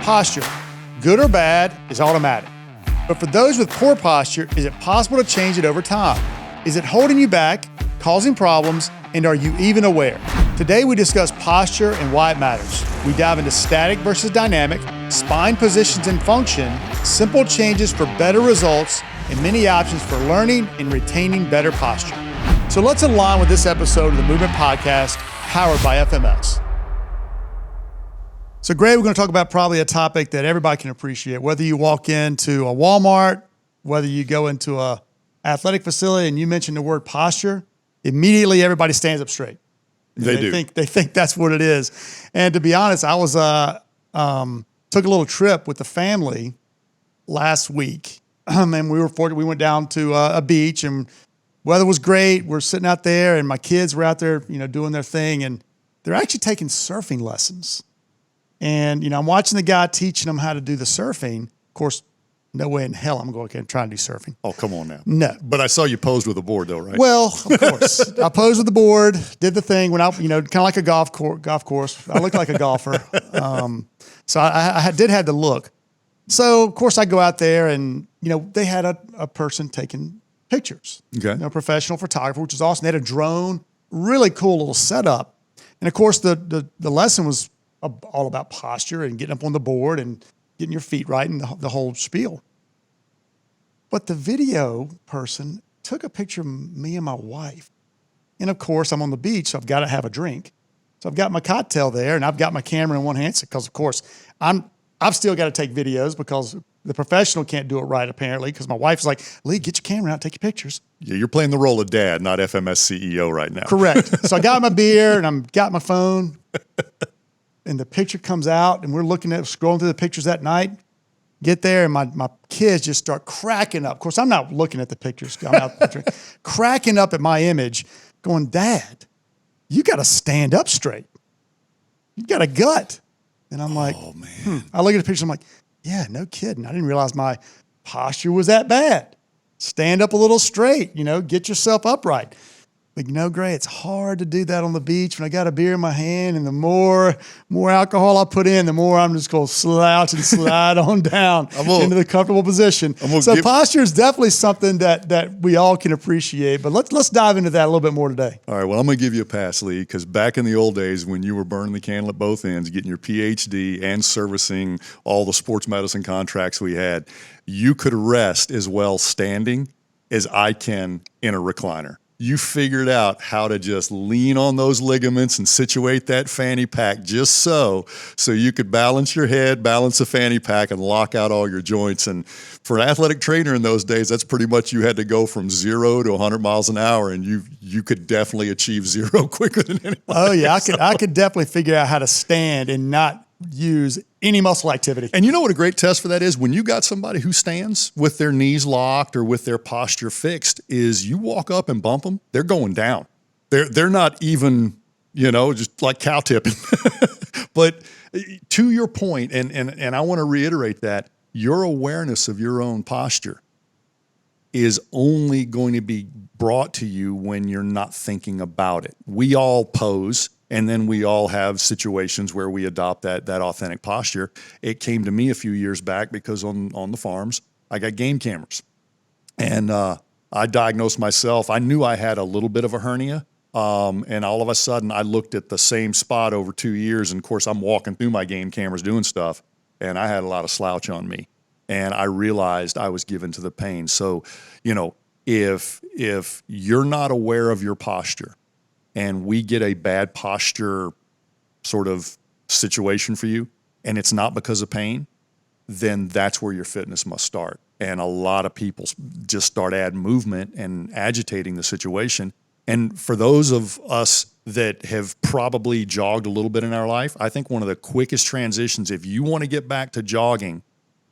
Posture, good or bad, is automatic. But for those with poor posture, is it possible to change it over time? Is it holding you back, causing problems, and are you even aware? Today we discuss posture and why it matters. We dive into static versus dynamic, spine positions and function, simple changes for better results, and many options for learning and retaining better posture. So let's align with this episode of the Movement Podcast, powered by FMS. So Greg, we're going to talk about probably a topic that everybody can appreciate, whether you walk into a Walmart, whether you go into a athletic facility and you mention the word posture, immediately everybody stands up straight. They think that's what it is. And to be honest, I was took a little trip with the family last week, and we were fortunate. We went down to a beach, and weather was great. We're sitting out there, and my kids were out there, doing their thing, and they're actually taking surfing lessons. And I'm watching the guy teaching them how to do the surfing. Of course, no way in hell I'm going to try and do surfing. Oh, come on now. No. But I saw you posed with a board though, right? Well, of course. I posed with the board, did the thing, went out, kind of like a golf course. I look like a golfer. So I did have to look. So, of course, I go out there and, they had a person taking pictures. Okay. A professional photographer, which is awesome. They had a drone, really cool little setup. And, of course, the lesson was all about posture and getting up on the board and getting your feet right and the whole spiel. But the video person took a picture of me and my wife. And of course, I'm on the beach, so I've got to have a drink. So I've got my cocktail there, and I've got my camera in one hand because, of course, I've still got to take videos because the professional can't do it right, apparently, because my wife's like, Lee, get your camera out, take your pictures. Yeah, you're playing the role of dad, not FMS CEO right now. Correct. So I got my beer, and I've got my phone, and the picture comes out, and we're scrolling through the pictures that night. Get there, and my kids just start cracking up. Of course, I'm not looking at the pictures. I'm out cracking up at my image, going, Dad, you got to stand up straight. You got a gut. And I'm like, oh, man. I look at the picture, I'm like, yeah, no kidding. I didn't realize my posture was that bad. Stand up a little straight, get yourself upright. But Gray, it's hard to do that on the beach when I got a beer in my hand, and the more alcohol I put in, the more I'm just going to slouch and slide on down into the comfortable position. So posture is definitely something that we all can appreciate. But let's dive into that a little bit more today. All right, well, I'm going to give you a pass, Lee, because back in the old days when you were burning the candle at both ends, getting your PhD and servicing all the sports medicine contracts we had, you could rest as well standing as I can in a recliner. You figured out how to just lean on those ligaments and situate that fanny pack just so you could balance your head, balance the fanny pack, and lock out all your joints. And for an athletic trainer in those days, that's pretty much you had to go from 0 to 100 miles an hour, and you could definitely achieve 0 quicker than anybody. Oh yeah, I could definitely figure out how to stand and not use any muscle activity. And you know what a great test for that is? When you got somebody who stands with their knees locked or with their posture fixed, is you walk up and bump them, they're going down. They're not even, just like cow tipping. But to your point, and I want to reiterate that, your awareness of your own posture is only going to be brought to you when you're not thinking about it. We all pose. And then we all have situations where we adopt that authentic posture. It came to me a few years back because on the farms, I got game cameras. And I diagnosed myself. I knew I had a little bit of a hernia. And all of a sudden, I looked at the same spot over 2 years. And, of course, I'm walking through my game cameras doing stuff. And I had a lot of slouch on me. And I realized I was given to the pain. So, if you're not aware of your posture, and we get a bad posture sort of situation for you, and it's not because of pain, then that's where your fitness must start. And a lot of people just start adding movement and agitating the situation. And for those of us that have probably jogged a little bit in our life, I think one of the quickest transitions, if you want to get back to jogging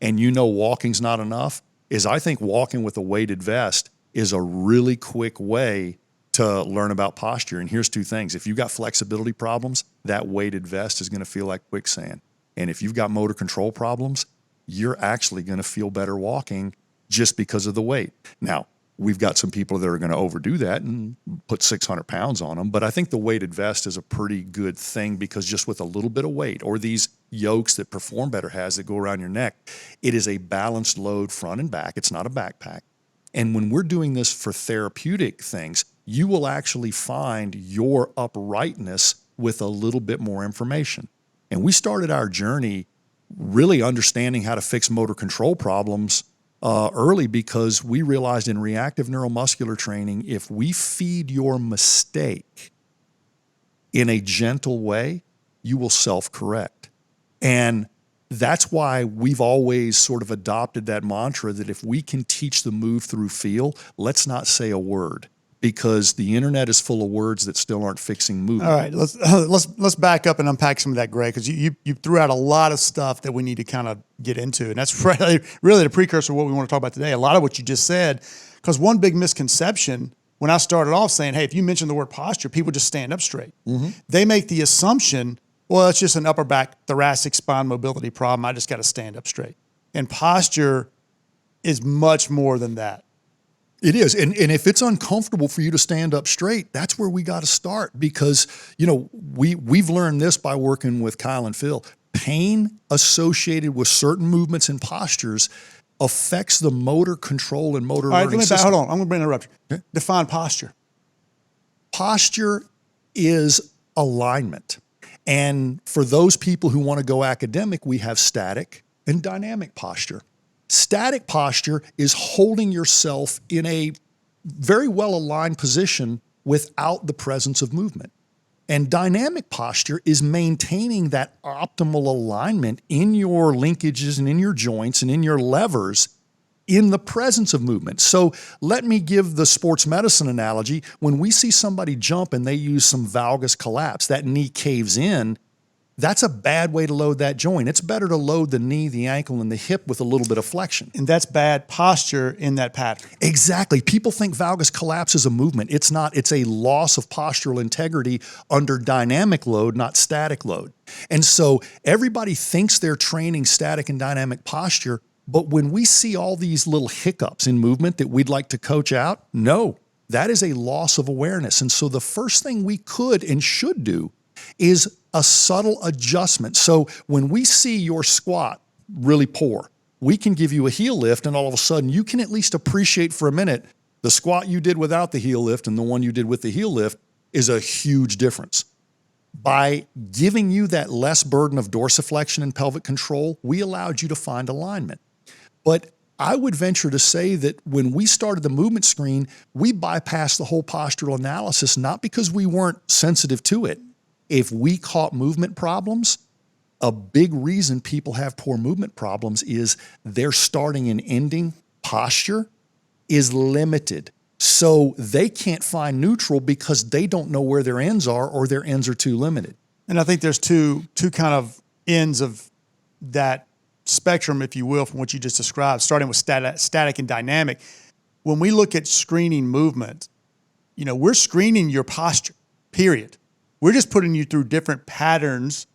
and walking's not enough, is I think walking with a weighted vest is a really quick way to learn about posture. And here's two things. If you've got flexibility problems, that weighted vest is going to feel like quicksand. And if you've got motor control problems, you're actually going to feel better walking just because of the weight. Now, we've got some people that are going to overdo that and put 600 pounds on them. But I think the weighted vest is a pretty good thing, because just with a little bit of weight, or these yokes that Perform Better has that go around your neck, it is a balanced load front and back. It's not a backpack. And when we're doing this for therapeutic things, you will actually find your uprightness with a little bit more information. And we started our journey really understanding how to fix motor control problems early, because we realized in reactive neuromuscular training, if we feed your mistake in a gentle way, you will self-correct. And that's why we've always sort of adopted that mantra that if we can teach the move through feel, let's not say a word, because the internet is full of words that still aren't fixing movement. All right, let's back up and unpack some of that, Greg, because you threw out a lot of stuff that we need to kind of get into, and that's really the precursor of what we want to talk about today. A lot of what you just said, because one big misconception when I started off saying, hey, if you mention the word posture, people just stand up straight. They make the assumption, well, it's just an upper back thoracic spine mobility problem. I just got to stand up straight. And posture is much more than that. It is. And if it's uncomfortable for you to stand up straight, that's where we got to start, because, you know, we've learned this by working with Kyle and Phil. Pain associated with certain movements and postures affects the motor control and motor learning system. Hold on. I'm going to interrupt you. Okay. Define posture. Posture is alignment. And for those people who want to go academic, we have static and dynamic posture. Static posture is holding yourself in a very well-aligned position without the presence of movement. And dynamic posture is maintaining that optimal alignment in your linkages and in your joints and in your levers in the presence of movement. So let me give the sports medicine analogy. When we see somebody jump and they use some valgus collapse, that knee caves in, that's a bad way to load that joint. It's better to load the knee, the ankle, and the hip with a little bit of flexion. And that's bad posture in that pattern. Exactly. People think valgus collapse is a movement. It's not. It's a loss of postural integrity under dynamic load, not static load. And so everybody thinks they're training static and dynamic posture, but when we see all these little hiccups in movement that we'd like to coach out, no, that is a loss of awareness. And so the first thing we could and should do is a subtle adjustment. So when we see your squat really poor, we can give you a heel lift, and all of a sudden you can at least appreciate for a minute the squat you did without the heel lift and the one you did with the heel lift is a huge difference. By giving you that less burden of dorsiflexion and pelvic control, we allowed you to find alignment. But I would venture to say that when we started the movement screen, we bypassed the whole postural analysis, not because we weren't sensitive to it. If we caught movement problems, a big reason people have poor movement problems is their starting and ending posture is limited. So they can't find neutral because they don't know where their ends are, or their ends are too limited. And I think there's two kind of ends of that spectrum, if you will, from what you just described, starting with static and dynamic. When we look at screening movement, you know, we're screening your posture, period. We're just putting you through different patterns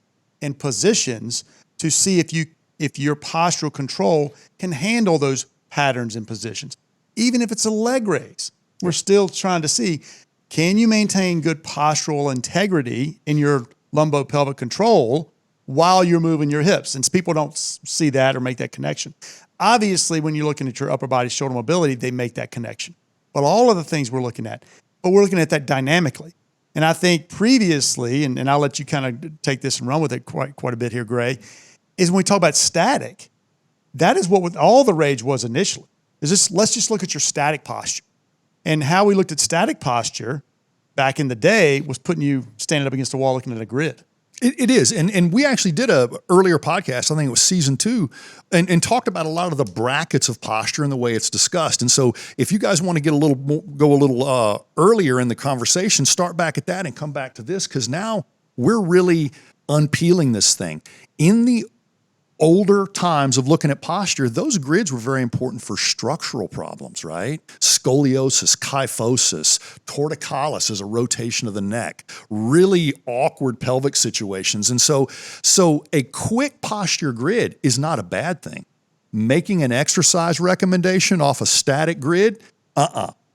and positions to see if your postural control can handle those patterns and positions. Even if it's a leg raise, we're still trying to see, can you maintain good postural integrity in your lumbopelvic control while you're moving your hips? And people don't see that or make that connection. Obviously, when you're looking at your upper body shoulder mobility, they make that connection. But all of the things we're looking at, but we're looking at that dynamically. And I think previously, and I'll let you kind of take this and run with it quite a bit here, Gray, is when we talk about static, that is what all the rage was initially. Let's just look at your static posture. And how we looked at static posture back in the day was putting you standing up against a wall looking at a grid. It is. And we actually did a earlier podcast, I think it was season 2, and talked about a lot of the brackets of posture and the way it's discussed. And so if you guys want to get go a little earlier in the conversation, start back at that and come back to this, because now we're really unpeeling this thing. In the older times of looking at posture, those grids were very important for structural problems, right? Scoliosis, kyphosis, torticollis is a rotation of the neck, really awkward pelvic situations. And so a quick posture grid is not a bad thing. Making an exercise recommendation off a static grid,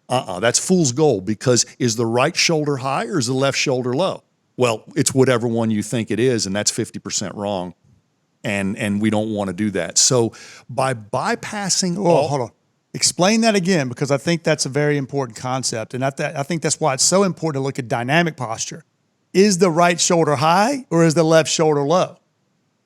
That's fool's gold, because is the right shoulder high or is the left shoulder low? Well, it's whatever one you think it is, and that's 50% wrong. And we don't want to do that. So by bypassing Hold on. Explain that again, because I think that's a very important concept. And I think that's why it's so important to look at dynamic posture. Is the right shoulder high or is the left shoulder low?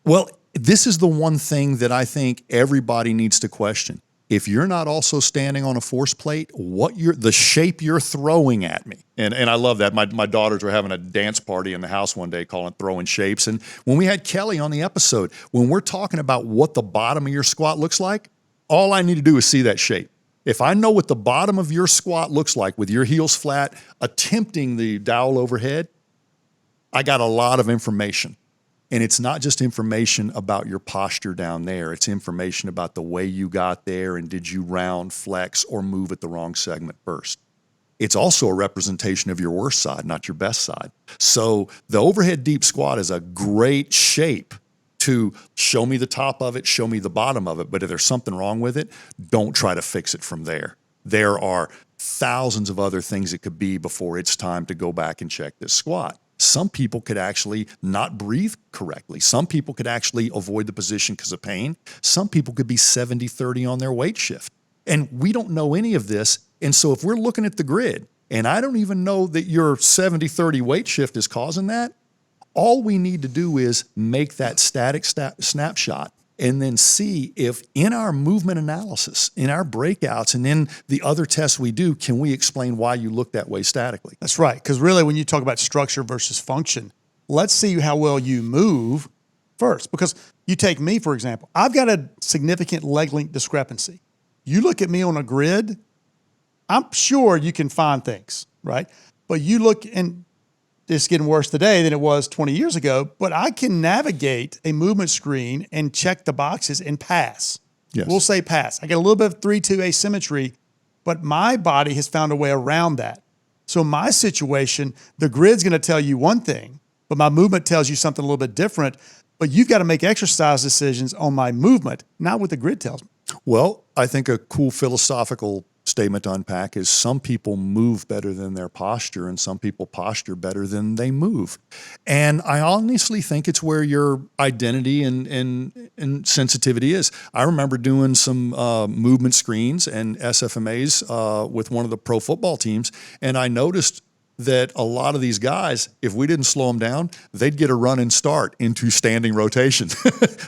Well, this is the one thing that I think everybody needs to question. If you're not also standing on a force plate, the shape you're throwing at me. And I love that. My daughters were having a dance party in the house one day calling it throwing shapes. And when we had Kelly on the episode, when we're talking about what the bottom of your squat looks like, all I need to do is see that shape. If I know what the bottom of your squat looks like with your heels flat, attempting the dowel overhead, I got a lot of information. And it's not just information about your posture down there. It's information about the way you got there and did you round, flex, or move at the wrong segment first. It's also a representation of your worst side, not your best side. So the overhead deep squat is a great shape to show me the top of it, show me the bottom of it. But if there's something wrong with it, don't try to fix it from there. There are thousands of other things it could be before it's time to go back and check this squat. Some people could actually not breathe correctly. Some people could actually avoid the position because of pain. Some people could be 70-30 on their weight shift. And we don't know any of this. And so if we're looking at the grid, and I don't even know that your 70-30 weight shift is causing that, all we need to do is make that static snapshot and then see if in our movement analysis, in our breakouts, and in the other tests we do, can we explain why you look that way statically? That's right. Because really, when you talk about structure versus function, let's see how well you move first. Because you take me, for example, I've got a significant leg length discrepancy. You look at me on a grid, I'm sure you can find things, right? But you look, and it's getting worse today than it was 20 years ago, but I can navigate a movement screen and check the boxes and pass. Yes. We'll say pass. I get a little bit of 3-2 asymmetry, but my body has found a way around that. So my situation, the grid's going to tell you one thing, but my movement tells you something a little bit different. But you've got to make exercise decisions on my movement, not what the grid tells me. Well, I think a cool philosophical statement to unpack is some people move better than their posture and some people posture better than they move. And I honestly think it's where your identity and sensitivity is. I remember doing some movement screens and SFMAs with one of the pro football teams, and I noticed that a lot of these guys, if we didn't slow them down, they'd get a run and start into standing rotation.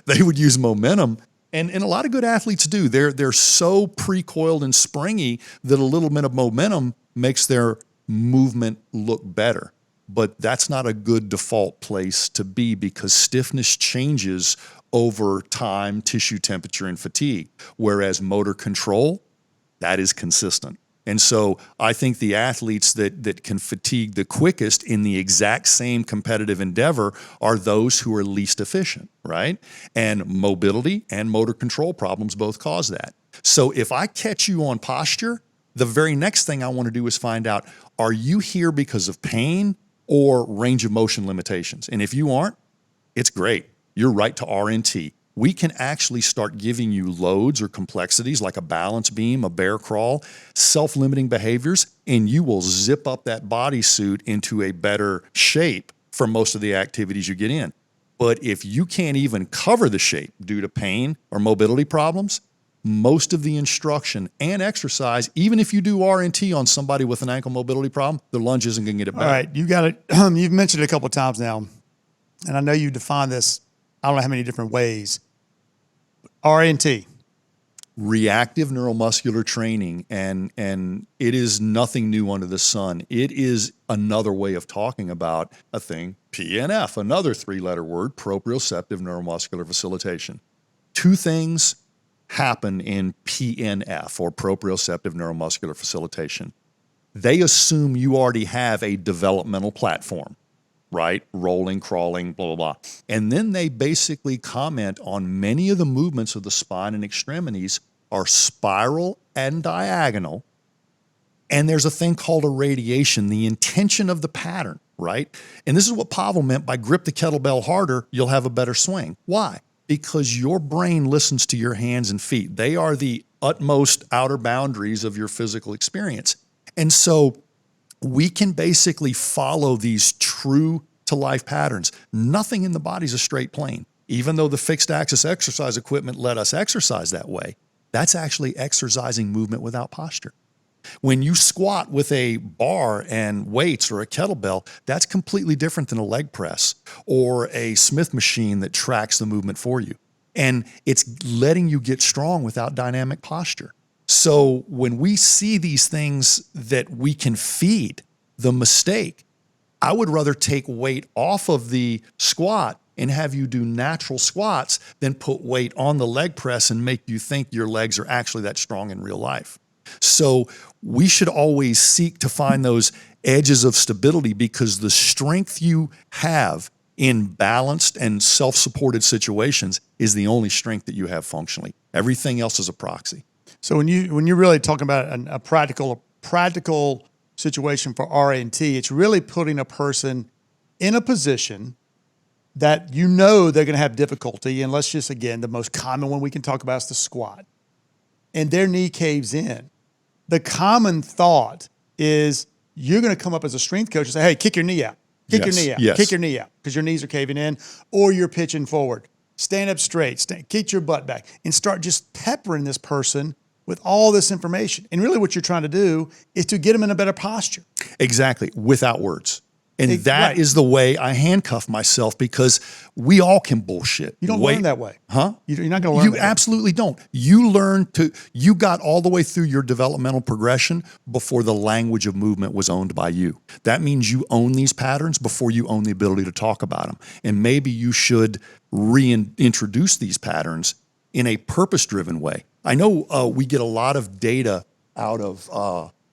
They would use momentum. And a lot of good athletes do. They're so pre-coiled and springy that a little bit of momentum makes their movement look better. But that's not a good default place to be because stiffness changes over time, tissue temperature, and fatigue. Whereas motor control, that is consistent. And so I think the athletes that can fatigue the quickest in the exact same competitive endeavor are those who are least efficient, right? And mobility and motor control problems both cause that. So if I catch you on posture, the very next thing I want to do is find out, are you here because of pain or range of motion limitations? And if you aren't, it's great. You're right to RNT. We can actually start giving you loads or complexities like a balance beam, a bear crawl, self-limiting behaviors, and you will zip up that bodysuit into a better shape for most of the activities you get in. But if you can't even cover the shape due to pain or mobility problems, most of the instruction and exercise, even if you do RNT on somebody with an ankle mobility problem, the lunge isn't going to get it better. All right, you got it. You've mentioned it a couple of times now, and I know you define this, I don't know how many different ways. RNT. Reactive neuromuscular training, and it is nothing new under the sun. It is another way of talking about a thing, PNF, another three-letter word, proprioceptive neuromuscular facilitation. Two things happen in PNF, or proprioceptive neuromuscular facilitation. They assume you already have a developmental platform, right? Rolling, crawling, blah, blah, blah. And then they basically comment on many of the movements of the spine and extremities are spiral and diagonal. And there's a thing called a radiation, the intention of the pattern, right? And this is what Pavel meant by grip the kettlebell harder, you'll have a better swing. Why? Because your brain listens to your hands and feet. They are the utmost outer boundaries of your physical experience. And so we can basically follow these true to life patterns. Nothing in the body's a straight plane. Even though the fixed axis exercise equipment let us exercise that way, that's actually exercising movement without posture. When you squat with a bar and weights or a kettlebell, that's completely different than a leg press or a Smith machine that tracks the movement for you. And it's letting you get strong without dynamic posture. So when we see these things that we can feed, the mistake, I would rather take weight off of the squat and have you do natural squats than put weight on the leg press and make you think your legs are actually that strong in real life. So we should always seek to find those edges of stability, because the strength you have in balanced and self-supported situations is the only strength that you have functionally. Everything else is a proxy. So when you're really talking about a practical situation for RA&T, it's really putting a person in a position that you know they're going to have difficulty. And let's just, again, the most common one we can talk about is the squat. And their knee caves in. The common thought is you're going to come up as a strength coach and say, hey, kick your knee out. Kick your knee out. Yes. Kick your knee out because your knees are caving in, or you're pitching forward. Stand up straight. Kick your butt back and start just peppering this person with all this information. And really what you're trying to do is to get them in a better posture. Exactly, without words. And that Right. is the way I handcuff myself, because we all can bullshit. You don't learn that way. Huh? You're not going to learn You that way. absolutely don't. You got all the way through your developmental progression before the language of movement was owned by you. That means you own these patterns before you own the ability to talk about them. And maybe you should reintroduce these patterns in a purpose-driven way. I know we get a lot of data out of,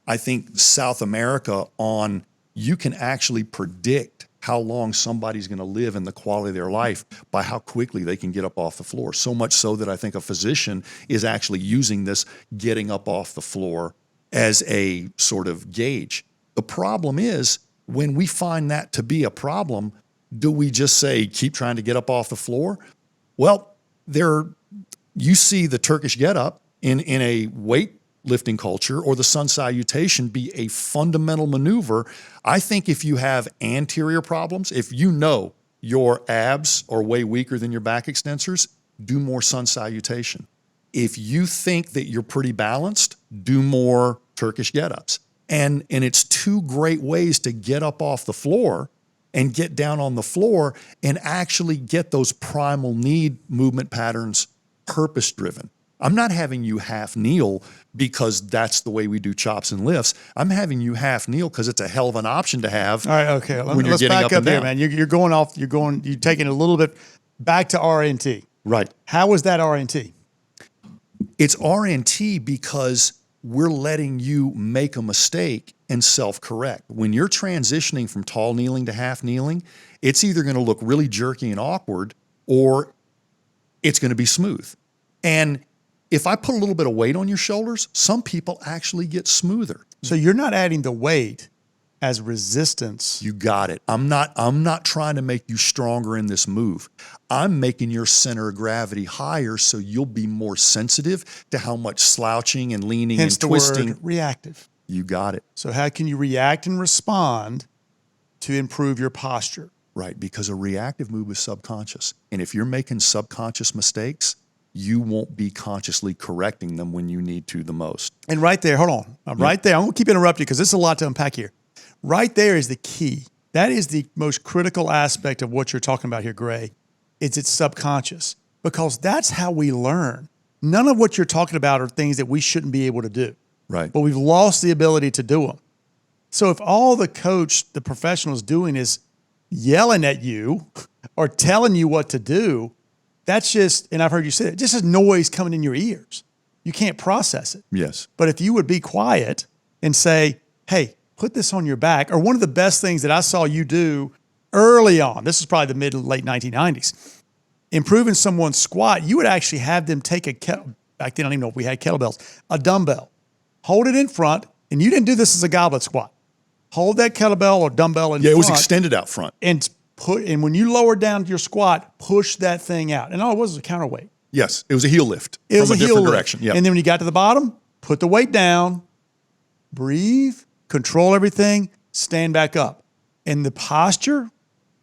I think, South America on you can actually predict how long somebody's going to live and the quality of their life by how quickly they can get up off the floor. So much so that I think a physician is actually using this getting up off the floor as a sort of gauge. The problem is, when we find that to be a problem, do we just say, keep trying to get up off the floor? Well, you see the Turkish get up in a weightlifting culture, or the sun salutation, be a fundamental maneuver. I think if you have anterior problems, if you know your abs are way weaker than your back extensors, do more sun salutation. If you think that you're pretty balanced, do more Turkish get-ups. And it's two great ways to get up off the floor and get down on the floor and actually get those primal need movement patterns purpose-driven. I'm not having you half kneel because that's the way we do chops and lifts. I'm having you half kneel because it's a hell of an option to have. All right, okay. Let's getting back up up and here, down. man. You're taking it a little bit back to RNT. Right. How was that RNT? It's RNT because we're letting you make a mistake and self-correct. When you're transitioning from tall kneeling to half kneeling, it's either going to look really jerky and awkward, or it's going to be smooth. And if I put a little bit of weight on your shoulders, some people actually get smoother. So you're not adding the weight as resistance. You got it. I'm not trying to make you stronger in this move. I'm making your center of gravity higher so you'll be more sensitive to how much slouching and leaning Hence and the twisting. word reactive. You got it. So how can you react and respond to improve your posture? Right, because a reactive move is subconscious. And if you're making subconscious mistakes, you won't be consciously correcting them when you need to the most. And right there, hold on. Right there, I'm going to keep interrupting you because this is a lot to unpack here. Right there is the key. That is the most critical aspect of what you're talking about here, Gray. It's subconscious, because that's how we learn. None of what you're talking about are things that we shouldn't be able to do. Right. But we've lost the ability to do them. So if all the coach, the professional is doing is yelling at you or telling you what to do, that's just, and I've heard you say it, just is noise coming in your ears. You can't process it. Yes. But if you would be quiet and say, hey, put this on your back, or one of the best things that I saw you do early on, this is probably the mid to late 1990s, improving someone's squat, you would actually have them take back then I don't even know if we had kettlebells, a dumbbell, hold it in front, and you didn't do this as a goblet squat. Hold that kettlebell or dumbbell in front. Yeah, it was extended out front. And when you lower down your squat, push that thing out. And all it was a counterweight. Yes, it was a heel lift It was from a heel different lift. direction. Yeah. And then when you got to the bottom, put the weight down, breathe, control everything, stand back up. And the posture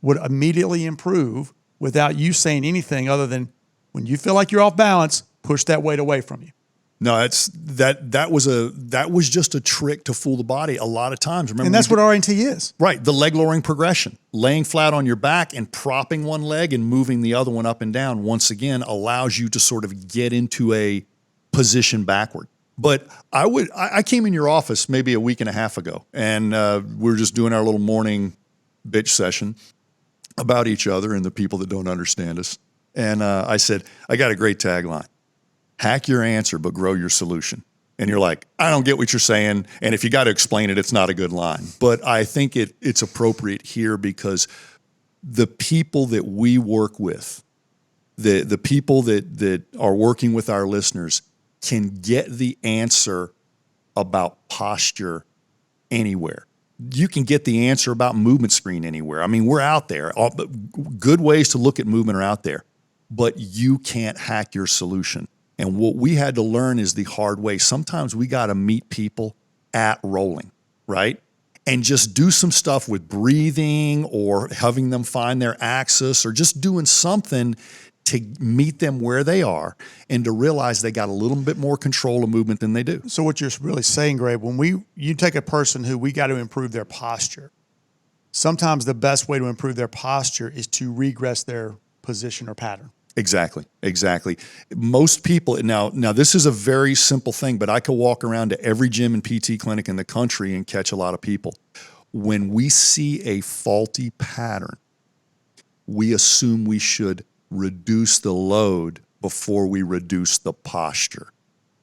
would immediately improve without you saying anything other than when you feel like you're off balance, push that weight away from you. No, that was just a trick to fool the body a lot of times. Remember, And that's what RNT is. right, the leg lowering progression, laying flat on your back and propping one leg and moving the other one up and down, once again, allows you to sort of get into a position backward. But I came in your office maybe a week and a half ago, and we were just doing our little morning bitch session about each other and the people that don't understand us. And I said, I got a great tagline: hack your answer, but grow your solution. And you're like, I don't get what you're saying. And if you got to explain it, it's not a good line. But I think it's appropriate here because the people that we work with, the people that are working with our listeners can get the answer about posture anywhere. You can get the answer about movement screen anywhere. I mean, we're out there. Good ways to look at movement are out there, but you can't hack your solution. And what we had to learn is the hard way. Sometimes we got to meet people at rolling, right? And just do some stuff with breathing or having them find their axis or just doing something to meet them where they are and to realize they got a little bit more control of movement than they do. So what you're really saying, Greg, when you take a person who we got to improve their posture, sometimes the best way to improve their posture is to regress their position or pattern. Exactly. Most people, now this is a very simple thing, but I could walk around to every gym and PT clinic in the country and catch a lot of people. When we see a faulty pattern, we assume we should reduce the load before we reduce the posture.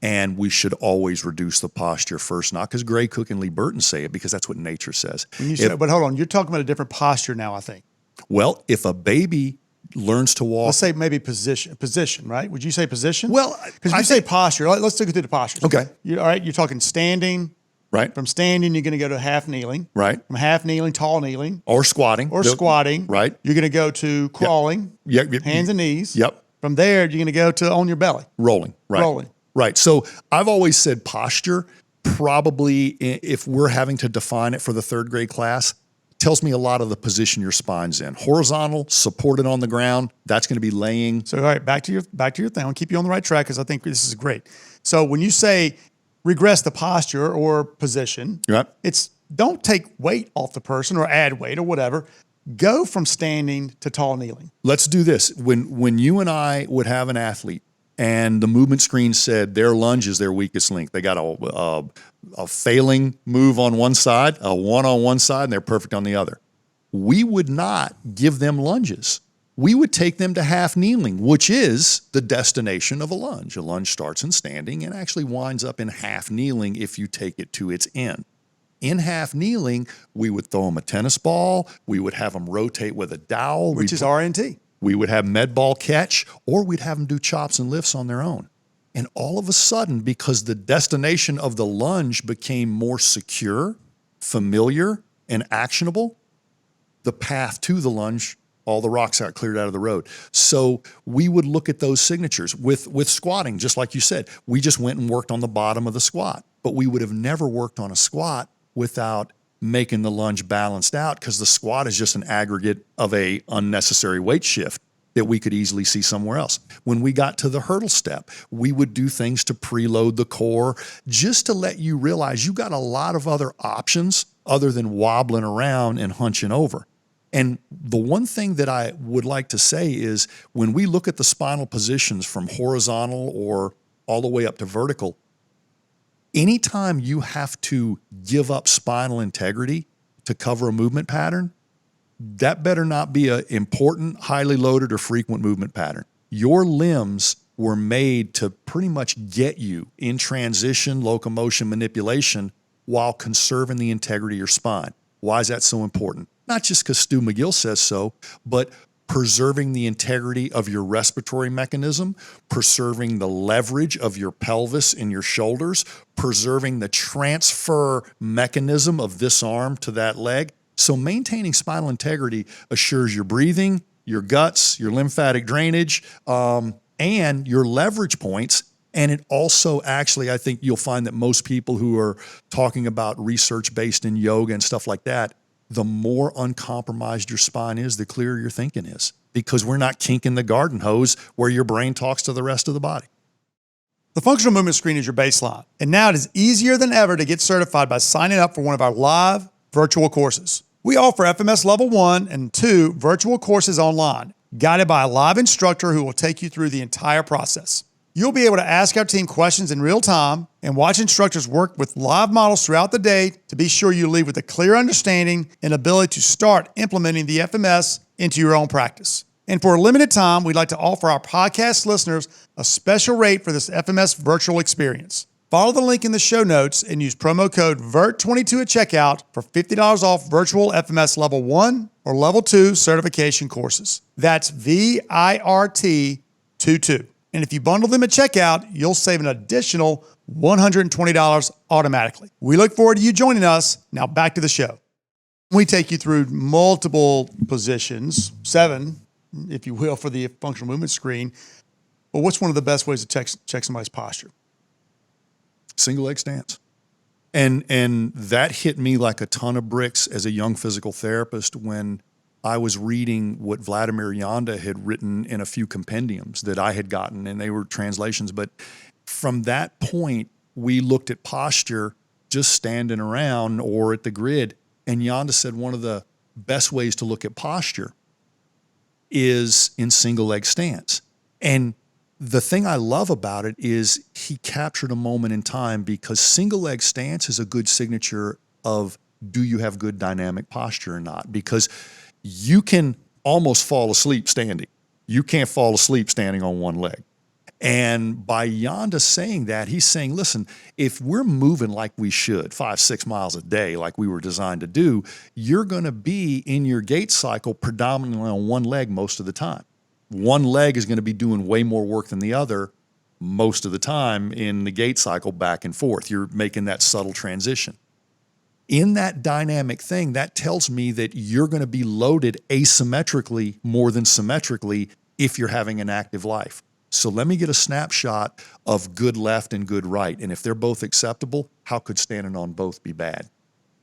And we should always reduce the posture first, not because Gray Cook and Lee Burton say it, because that's what nature says. But hold on, you're talking about a different posture now, I think. Well, if a baby learns to walk. Let's say maybe position, right? Would you say position? Well, because you say posture. Let's take it through the posture. Okay. All right, you're talking standing. Right. From standing, you're going to go to half kneeling. Right. From half kneeling, tall kneeling. Or squatting. Squatting. Right. You're going to go to crawling. Yep. Hands and knees. Yep. From there, you're going to go to on your belly. Rolling. Right. Rolling. Right. So I've always said posture, probably if we're having to define it for the third grade class, tells me a lot of the position your spine's in. Horizontal, supported on the ground, that's going to be laying. So all right, back to your thing. I'll keep you on the right track because I think this is great. So when you say regress the posture or position, Right. it's don't take weight off the person or add weight or whatever. Go from standing to tall kneeling. Let's do this. When you and I would have an athlete and the movement screen said their lunge is their weakest link, they got a failing move on one side, a one on one side, and they're perfect on the other. We would not give them lunges. We would take them to half kneeling, which is the destination of a lunge. A lunge starts in standing and actually winds up in half kneeling if you take it to its end. In half kneeling, we would throw them a tennis ball. We would have them rotate with a dowel. Which is RNT. We would have med ball catch, or we'd have them do chops and lifts on their own. And all of a sudden, because the destination of the lunge became more secure, familiar, and actionable, the path to the lunge, all the rocks got cleared out of the road. So we would look at those signatures with squatting, just like you said. We just went and worked on the bottom of the squat, but we would have never worked on a squat without making the lunge balanced out, because the squat is just an aggregate of a unnecessary weight shift that we could easily see somewhere else. When we got to the hurdle step, we would do things to preload the core just to let you realize you got a lot of other options other than wobbling around and hunching over. And the one thing that I would like to say is when we look at the spinal positions from horizontal or all the way up to vertical, anytime you have to give up spinal integrity to cover a movement pattern, that better not be an important, highly loaded, or frequent movement pattern. Your limbs were made to pretty much get you in transition, locomotion, manipulation, while conserving the integrity of your spine. Why is that so important? Not just because Stu McGill says so, but preserving the integrity of your respiratory mechanism, preserving the leverage of your pelvis and your shoulders, preserving the transfer mechanism of this arm to that leg. So maintaining spinal integrity assures your breathing, your guts, your lymphatic drainage, and and your leverage points. And it also actually, I think you'll find that most people who are talking about research based in yoga and stuff like that, the more uncompromised your spine is, the clearer your thinking is, because we're not kinking the garden hose where your brain talks to the rest of the body. The functional movement screen is your baseline. And now it is easier than ever to get certified by signing up for one of our live virtual courses. We offer FMS Level 1 and 2 virtual courses online, guided by a live instructor who will take you through the entire process. You'll be able to ask our team questions in real time and watch instructors work with live models throughout the day to be sure you leave with a clear understanding and ability to start implementing the FMS into your own practice. And for a limited time, we'd like to offer our podcast listeners a special rate for this FMS virtual experience. Follow the link in the show notes and use promo code VERT22 at checkout for $50 off virtual FMS Level 1 or Level 2 certification courses. That's VIRT22. And if you bundle them at checkout, you'll save an additional $120 automatically. We look forward to you joining us. Now back to the show. We take you through multiple positions, 7, if you will, for the functional movement screen. But what's one of the best ways to check somebody's posture? Single leg stance. And that hit me like a ton of bricks as a young physical therapist when I was reading what Vladimir Yanda had written in a few compendiums that I had gotten, and they were translations. But from that point, we looked at posture just standing around or at the grid. And Yanda said one of the best ways to look at posture is in single leg stance. And the thing I love about it is he captured a moment in time, because single leg stance is a good signature of, do you have good dynamic posture or not? Because you can almost fall asleep standing. You can't fall asleep standing on one leg. And by Yanda saying that, he's saying, listen, if we're moving like we should, 5-6 miles a day, like we were designed to do, you're going to be in your gait cycle predominantly on one leg most of the time. One leg is going to be doing way more work than the other most of the time in the gait cycle back and forth. You're making that subtle transition. In that dynamic thing, that tells me that you're going to be loaded asymmetrically more than symmetrically if you're having an active life. So let me get a snapshot of good left and good right. And if they're both acceptable, how could standing on both be bad?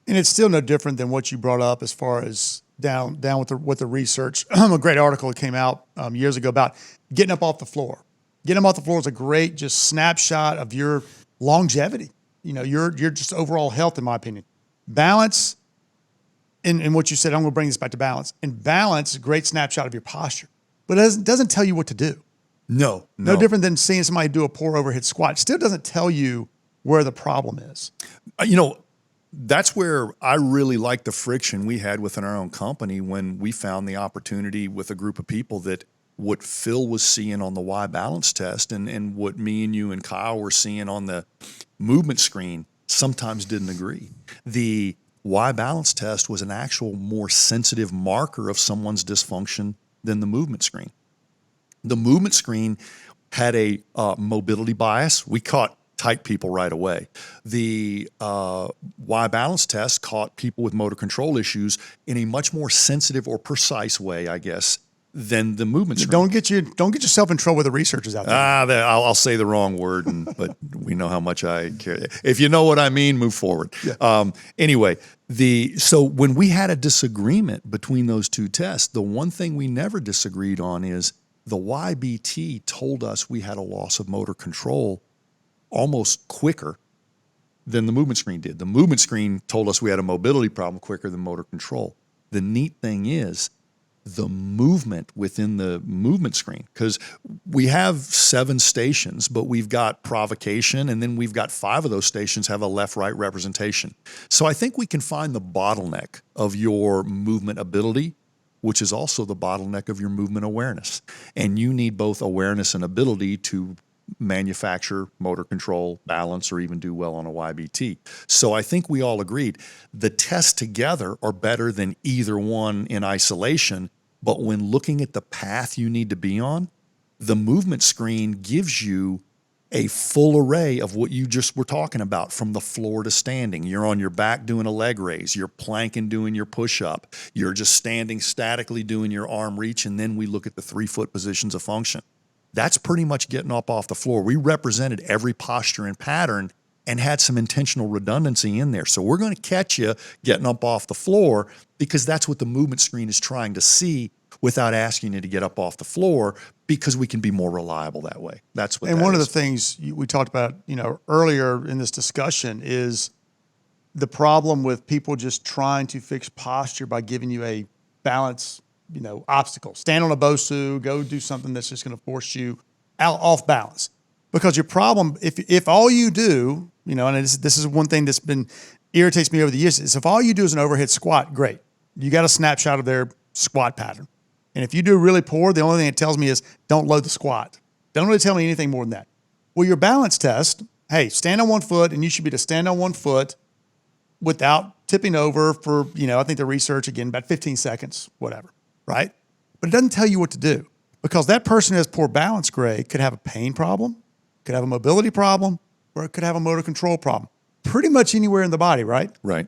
And it's still no different than what you brought up as far as down with the research. A great article that came out years ago about getting up off the floor. Getting up off the floor is a great just snapshot of your longevity. You know, your just overall health, in my opinion. Balance, in what you said, I'm going to bring this back to balance. And balance, a great snapshot of your posture. But it doesn't tell you what to do. No. No different than seeing somebody do a poor overhead squat. It still doesn't tell you where the problem is. You know, that's where I really like the friction we had within our own company when we found the opportunity with a group of people that what Phil was seeing on the Y balance test and what me and you and Kyle were seeing on the movement screen sometimes didn't agree. The Y balance test was an actual more sensitive marker of someone's dysfunction than the movement screen. The movement screen had a mobility bias. We caught tight people right away. The Y balance test caught people with motor control issues in a much more sensitive or precise way, I guess, than the movement screen. Don't get yourself in trouble with the researchers out there. I'll say the wrong word, but we know how much I care. If you know what I mean, move forward. Yeah. Anyway, so when we had a disagreement between those two tests, the one thing we never disagreed on is the YBT told us we had a loss of motor control almost quicker than the movement screen did. The movement screen told us we had a mobility problem quicker than motor control. The neat thing is the movement within the movement screen, because we have 7 stations, but we've got provocation, and then we've got 5 of those stations have a left-right representation. So I think we can find the bottleneck of your movement ability, which is also the bottleneck of your movement awareness. And you need both awareness and ability to manufacture motor control, balance, or even do well on a YBT. So I think we all agreed the tests together are better than either one in isolation, but when looking at the path you need to be on, the movement screen gives you a full array of what you just were talking about, from the floor to standing. You're on your back doing a leg raise. You're planking doing your push-up. You're just standing statically doing your arm reach, and then we look at the 3-foot positions of function. that's pretty much getting up off the floor. We represented every posture and pattern and had some intentional redundancy in there. So we're going to catch you getting up off the floor because that's what the movement screen is trying to see without asking you to get up off the floor, because we can be more reliable that way. That's what. And that one is. of the things we talked about, earlier in this discussion is the problem with people just trying to fix posture by giving you a balance, obstacle. Stand on a BOSU, go do something that's just going to force you off balance. Because your problem, if all you do, and this is one thing that's been irritates me over the years, is if all you do is an overhead squat, great. You got a snapshot of their squat pattern. And if you do really poor, the only thing it tells me is don't load the squat. Don't really tell me anything more than that. Well, your balance test, hey, stand on one foot, and you should be to stand on one foot without tipping over for, I think the research, again, about 15 seconds, whatever, right? But it doesn't tell you what to do, because that person who has poor balance grade could have a pain problem, could have a mobility problem, or it could have a motor control problem. Pretty much anywhere in the body, right? Right.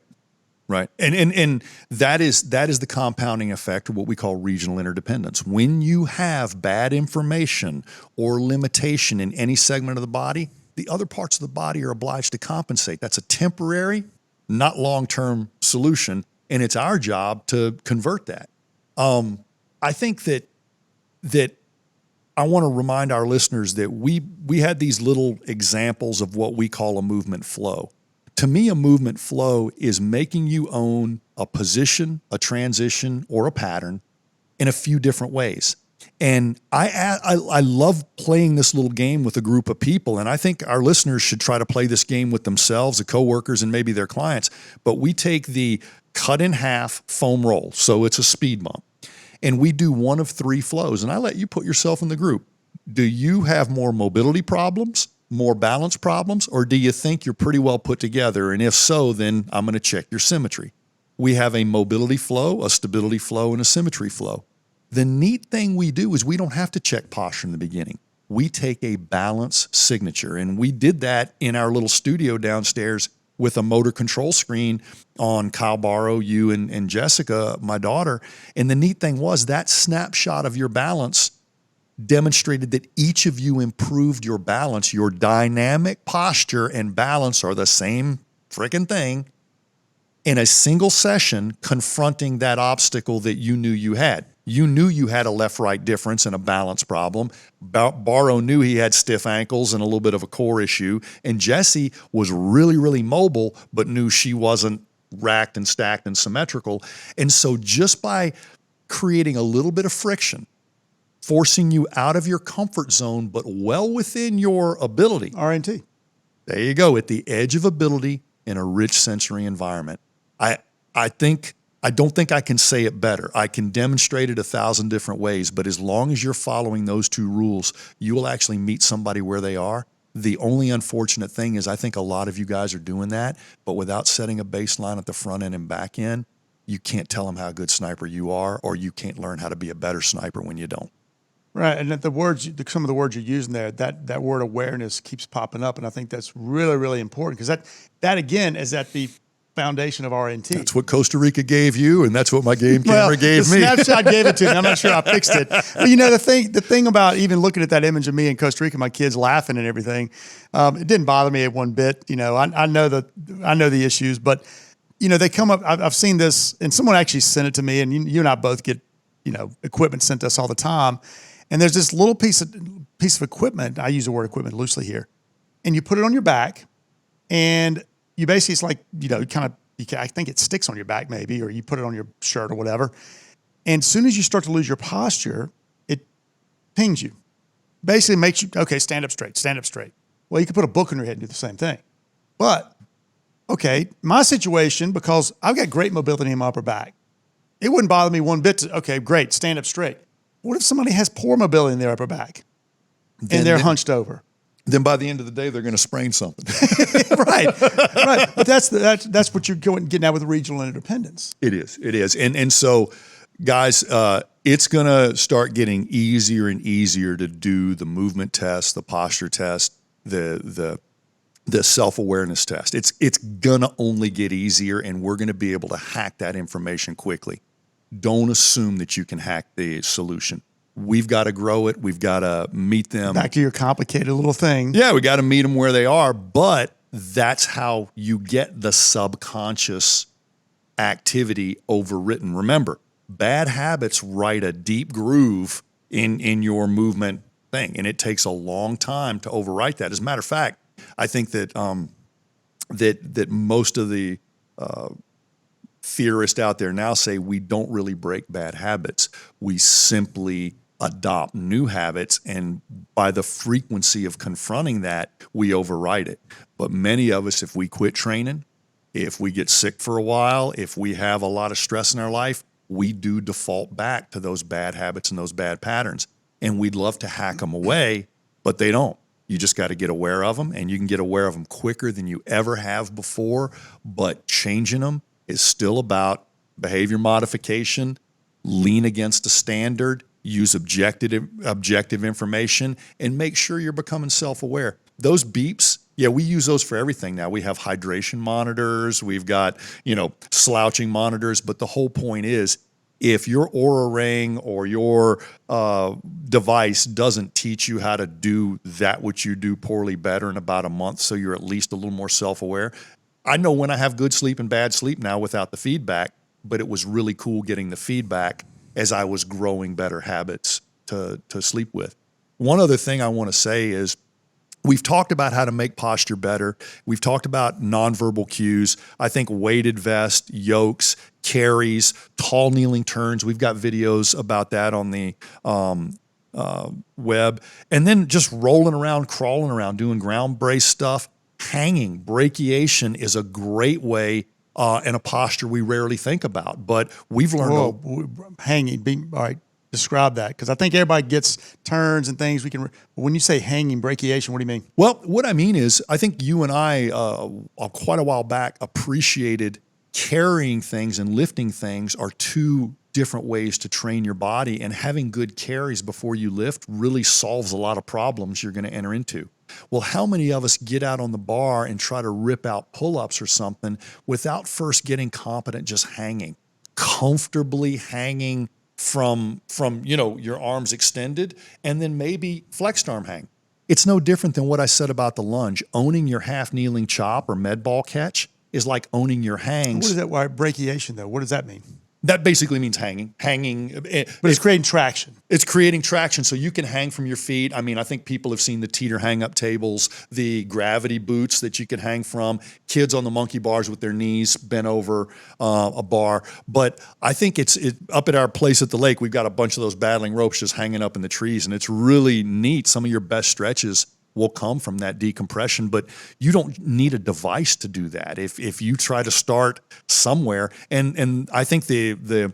Right. And that is the compounding effect of what we call regional interdependence. When you have bad information or limitation in any segment of the body, the other parts of the body are obliged to compensate. That's a temporary, not long-term solution, and it's our job to convert that. I think that I want to remind our listeners that we had these little examples of what we call a movement flow. To me, a movement flow is making you own a position, a transition, or a pattern in a few different ways. And I love playing this little game with a group of people, and I think our listeners should try to play this game with themselves, the coworkers, and maybe their clients. But we take the cut in half foam roll, so it's a speed bump, and we do one of three flows. And I let you put yourself in the group. Do you have more mobility problems, more balance problems, or do you think you're pretty well put together? And if so, then I'm going to check your symmetry. We have a mobility flow, a stability flow, and a symmetry flow. The neat thing we do is we don't have to check posture in the beginning. We take a balance signature, and we did that in our little studio downstairs with a motor control screen on Kyle Barrow, you, and Jessica, my daughter. And the neat thing was that snapshot of your balance demonstrated that each of you improved your balance. Your dynamic posture and balance are the same freaking thing in a single session, confronting that obstacle that you knew you had. You knew you had a left-right difference and a balance problem. Barrow knew he had stiff ankles and a little bit of a core issue. And Jessie was really, really mobile, but knew she wasn't racked and stacked and symmetrical. And so just by creating a little bit of friction, forcing you out of your comfort zone, but well within your ability. RNT. There you go, at the edge of ability in a rich sensory environment. I don't think I can say it better. I can demonstrate it 1,000 different ways, but as long as you're following those two rules, you will actually meet somebody where they are. The only unfortunate thing is I think a lot of you guys are doing that, but without setting a baseline at the front end and back end, you can't tell them how good sniper you are, or you can't learn how to be a better sniper when you don't. Right, and some of the words you're using there, that word awareness keeps popping up, and I think that's really, really important, because that again is at the foundation of RNT. That's what Costa Rica gave you, and that's what my game camera gave me. The snapshot gave it to me. I'm not sure I fixed it. But the thing about even looking at that image of me in Costa Rica, my kids laughing and everything, it didn't bother me one bit. I know the issues, but they come up. I've seen this, and someone actually sent it to me, and you and I both get equipment sent to us all the time. And there's this little piece of equipment. I use the word equipment loosely here, and you put it on your back, and you basically, it's like, I think it sticks on your back maybe, or you put it on your shirt or whatever. And as soon as you start to lose your posture, it pings you. Basically makes you, okay, stand up straight. Well, you could put a book on your head and do the same thing. But, okay, my situation, because I've got great mobility in my upper back, it wouldn't bother me one bit okay, great, stand up straight. What if somebody has poor mobility in their upper back and they're hunched over? Then by the end of the day, they're going to sprain something. Right. But that's what you're getting at with regional interdependence. It is. And so, guys, it's going to start getting easier and easier to do the movement test, the posture test, the self-awareness test. It's going to only get easier, and we're going to be able to hack that information quickly. Don't assume that you can hack the solution. we've got to grow it. We've got to meet them. Back to your complicated little thing. Yeah, we got to meet them where they are. But that's how you get the subconscious activity overwritten. Remember, bad habits write a deep groove in your movement thing, and it takes a long time to overwrite that. As a matter of fact, I think that that most of the theorists out there now say we don't really break bad habits. We simply adopt new habits, and by the frequency of confronting that, we override it. But many of us, if we quit training, if we get sick for a while, if we have a lot of stress in our life, we do default back to those bad habits and those bad patterns. And we'd love to hack them away, but they don't. You just got to get aware of them, and you can get aware of them quicker than you ever have before. But changing them is still about behavior modification, lean against a standard, use objective information, and make sure you're becoming self-aware. Those beeps, yeah, we use those for everything now. We have hydration monitors, we've got, slouching monitors, but the whole point is, if your Oura Ring or your device doesn't teach you how to do that which you do poorly better in about a month, so you're at least a little more self-aware. I know when I have good sleep and bad sleep now without the feedback, but it was really cool getting the feedback as I was growing better habits to sleep with. One other thing I want to say is, we've talked about how to make posture better. We've talked about nonverbal cues. I think weighted vest, yokes, carries, tall kneeling turns. We've got videos about that on the web. And then just rolling around, crawling around, doing ground brace stuff. Hanging, brachiation is a great way and a posture we rarely think about. But we've learned hanging. All right. Describe that, because I think everybody gets turns and things. When you say hanging, brachiation, what do you mean? Well, what I mean is, I think you and I, quite a while back, appreciated carrying things and lifting things are two different ways to train your body, and having good carries before you lift really solves a lot of problems you're going to enter into. Well, how many of us get out on the bar and try to rip out pull-ups or something without first getting competent just hanging, comfortably hanging from your arms extended, and then maybe flexed arm hang. It's no different than what I said about the lunge. Owning your half kneeling chop or med ball catch is like owning your hangs. What is that? Why brachiation though? What does that mean? That basically means hanging. But it's creating traction. It's creating traction, so you can hang from your feet. I mean, I think people have seen the teeter hang-up tables, the gravity boots that you can hang from, kids on the monkey bars with their knees bent over a bar. But I think it's up at our place at the lake, we've got a bunch of those battling ropes just hanging up in the trees, and it's really neat. Some of your best stretches will come from that decompression, but you don't need a device to do that. If you try to start somewhere, and I think the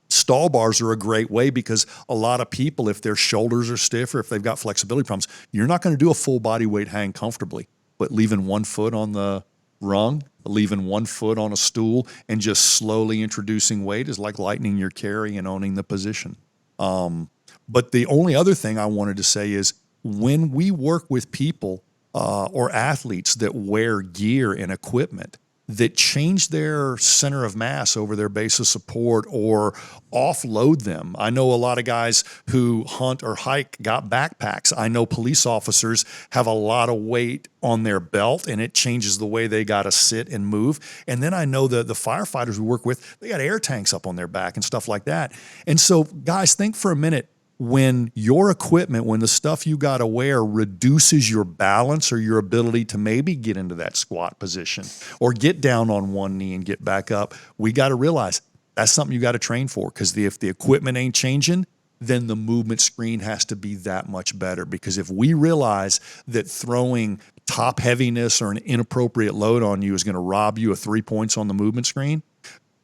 stall bars are a great way, because a lot of people, if their shoulders are stiff or if they've got flexibility problems, you're not going to do a full body weight hang comfortably, but leaving one foot on the rung, leaving one foot on a stool, and just slowly introducing weight is like lightening your carry and owning the position. But the only other thing I wanted to say is, when we work with people or athletes that wear gear and equipment that change their center of mass over their base of support or offload them. I know a lot of guys who hunt or hike got backpacks. I know police officers have a lot of weight on their belt, and it changes the way they got to sit and move. And then I know the firefighters we work with, they got air tanks up on their back and stuff like that. And so guys, think for a minute, when your equipment, when the stuff you got to wear reduces your balance or your ability to maybe get into that squat position or get down on one knee and get back up, we got to realize that's something you got to train for, because if the equipment ain't changing, then the movement screen has to be that much better. Because if we realize that throwing top heaviness or an inappropriate load on you is going to rob you of 3 points on the movement screen,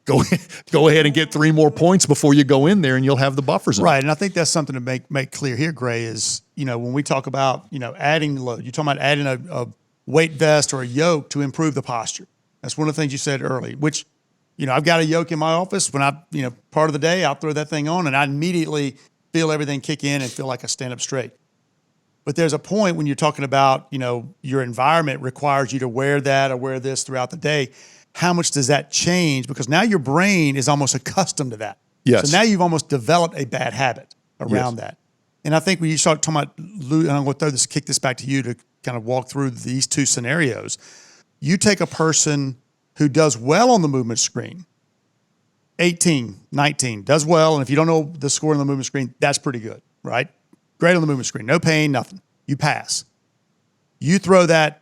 go ahead and get 3 more points before you go in there, and you'll have the buffers on. Right, and I think that's something to make clear here, Gray, is, when we talk about, adding load, you're talking about adding a weight vest or a yoke to improve the posture. That's one of the things you said early, which, I've got a yoke in my office. When part of the day, I'll throw that thing on, and I immediately feel everything kick in and feel like I stand up straight. But there's a point when you're talking about, your environment requires you to wear that or wear this throughout the day. How much does that change? Because now your brain is almost accustomed to that. Yes. So now you've almost developed a bad habit. around that. And I think when you start talking about, and I'm going to kick this back to you to kind of walk through these two scenarios. You take a person who does well on the movement screen, 18, 19, does well. And if you don't know the score on the movement screen, that's pretty good, right? Great on the movement screen. No pain, nothing. You pass. You throw the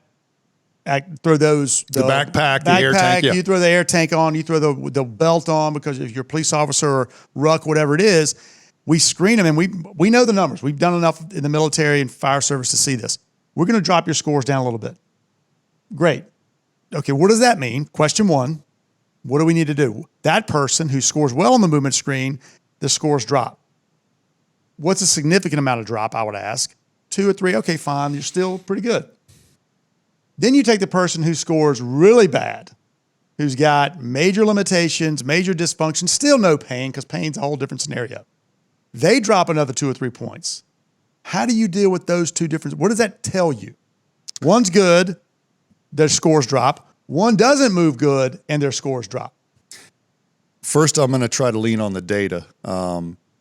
backpack, the air tank. Yeah. You throw the air tank on, you throw the belt on, because if you're a police officer or ruck, whatever it is, we screen them, and we know the numbers. We've done enough in the military and fire service to see this. We're going to drop your scores down a little bit. Great. Okay, what does that mean? Question one, what do we need to do? That person who scores well on the movement screen, the scores drop. What's a significant amount of drop, I would ask? 2 or 3, okay, fine, you're still pretty good. Then you take the person who scores really bad, who's got major limitations, major dysfunction, still no pain, because pain's a whole different scenario. They drop another 2 or 3 points. How do you deal with those two different? What does that tell you? One's good, their scores drop. One doesn't move good, and their scores drop. First, I'm going to try to lean on the data.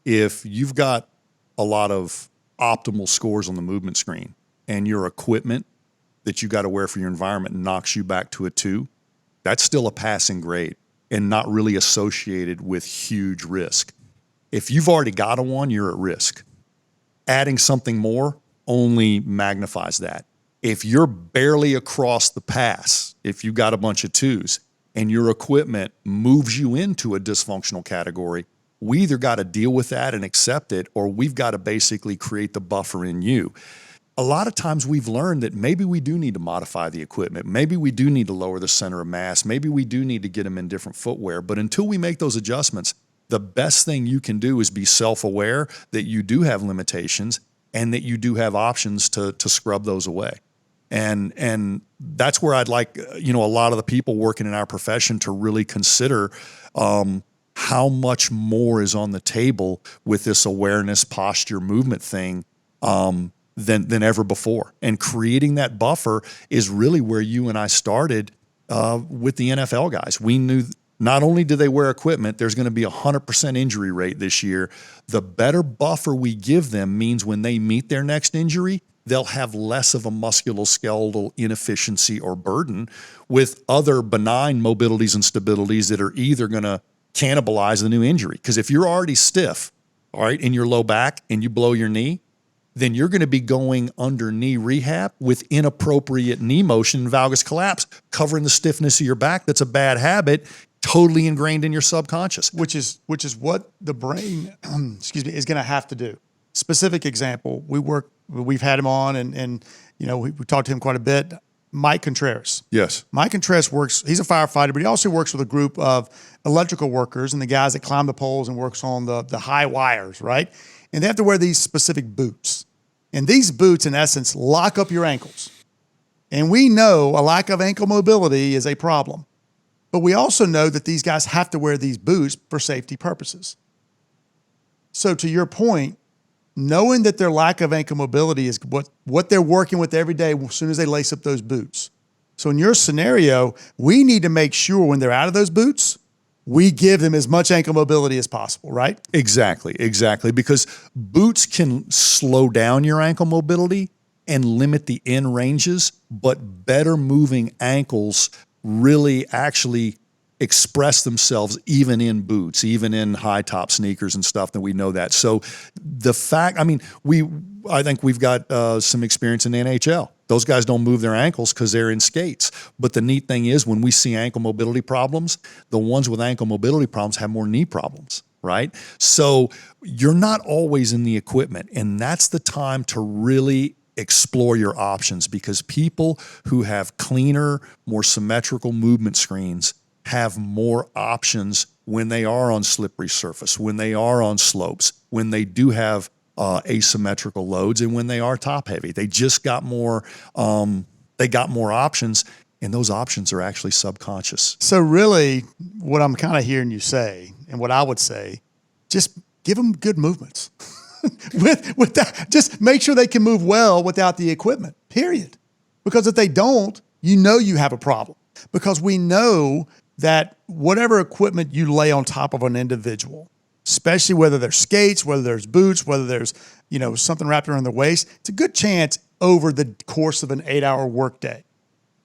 If you've got a lot of optimal scores on the movement screen, and your equipment that you got to wear for your environment knocks you back to a 2, that's still a passing grade and not really associated with huge risk. If you've already got a 1, you're at risk. Adding something more only magnifies that. If you're barely across the pass, if you got a bunch of 2s and your equipment moves you into a dysfunctional category, we either got to deal with that and accept it, or we've got to basically create the buffer in you. A lot of times we've learned that maybe we do need to modify the equipment. Maybe we do need to lower the center of mass. Maybe we do need to get them in different footwear. But until we make those adjustments, the best thing you can do is be self-aware that you do have limitations and that you do have options to scrub those away. And that's where I'd like, a lot of the people working in our profession to really consider how much more is on the table with this awareness, posture, movement thing than ever before. And creating that buffer is really where you and I started with the NFL guys. We knew not only do they wear equipment, there's going to be 100% injury rate this year. The better buffer we give them means when they meet their next injury, they'll have less of a musculoskeletal inefficiency or burden with other benign mobilities and stabilities that are either going to cannibalize the new injury. Because if you're already stiff, all right, in your low back and you blow your knee, then you're going to be going under knee rehab with inappropriate knee motion and valgus collapse, covering the stiffness of your back. That's a bad habit, totally ingrained in your subconscious. Which is what the brain, is going to have to do. Specific example, we've had him on, and we talked to him quite a bit. Mike Contreras. Yes. Mike Contreras works, he's a firefighter, but he also works with a group of electrical workers and the guys that climb the poles and works on the high wires, right? And they have to wear these specific boots. And these boots, in essence, lock up your ankles. And we know a lack of ankle mobility is a problem. But we also know that these guys have to wear these boots for safety purposes. So to your point, knowing that their lack of ankle mobility is what they're working with every day as soon as they lace up those boots. So in your scenario, we need to make sure when they're out of those boots, we give them as much ankle mobility as possible, right? Exactly. Because boots can slow down your ankle mobility and limit the in ranges, but better moving ankles really actually express themselves even in boots, even in high top sneakers and stuff, that we know that. So the fact, I think we've got some experience in the NHL. Those guys don't move their ankles because they're in skates. But the neat thing is when we see ankle mobility problems, the ones with ankle mobility problems have more knee problems, right? So you're not always in the equipment, and that's the time to really explore your options, because people who have cleaner, more symmetrical movement screens have more options when they are on slippery surface, when they are on slopes, when they do have asymmetrical loads, and when they are top heavy. They just got more, they got more options, and those options are actually subconscious. So really what I'm kind of hearing you say, and what I would say, just give them good movements. with that, just make sure they can move well without the equipment, period. Because if they don't, you have a problem. Because we know that whatever equipment you lay on top of an individual, especially whether there's skates, whether there's boots, whether there's, something wrapped around the waist, it's a good chance over the course of an 8-hour workday,